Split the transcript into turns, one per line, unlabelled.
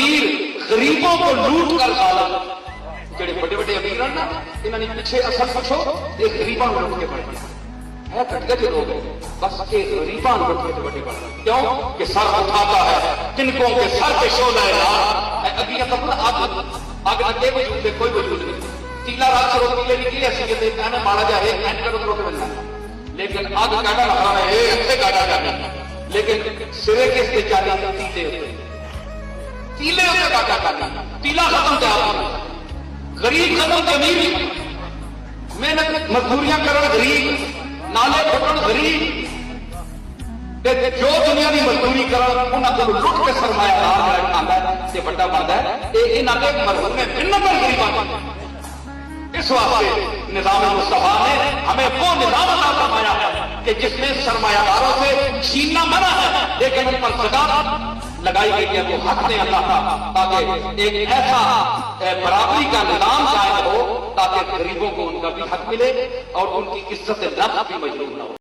امیر غریبوں کو لوٹ کر ظالم جڑے بڑے بڑے امیر ہیں نا انہوں نے پیچھے اثر پوچھو یہ غریباں لوٹ کے بڑھ ہے کٹ کے لوگ بس یہ غریباں لوٹ کے بڑے بڑھ کیوں کہ سر اٹھاتا ہے جن کو کے سر پہ شعلہ ہے اگلی خبر آگ اگے وجود میں کوئی وجود نہیں تیلا رات کرو تیلے نکلی ایسی کہ دیکھنا ہے مارا جائے اینڈ کرو تو ملنا لیکن آگ گاڑا لگا ہے اچھے گاڑا جانا لیکن سرے کے سے چالی تیلے ہوتے گاڑا کرنا تیلا ختم تے آپ غریب ختم تے امیر محنت مزدوریاں کرن غریب نالے پھٹن غریب جو دنیا کی مزدوری کرن انہاں کو لٹ کے سرمایہ دار آندا ہے تے بڑا بندا ہے اے انہاں دے مرہوم میں منت غریباں اس واسطے نظام مصطفیٰ نے ہمیں وہ نظام عطا فرمایا ہے کہ جس میں سرمایہ داروں سے چھیننا منع ہے لیکن ان پر زکات لگائی گئی ہے وہ حق نے اللہ کا تاکہ ایک ایسا برابری کا نظام قائم ہو تاکہ غریبوں کو ان کا بھی حق ملے اور ان کی عزت نفس بھی مجروح نہ ہو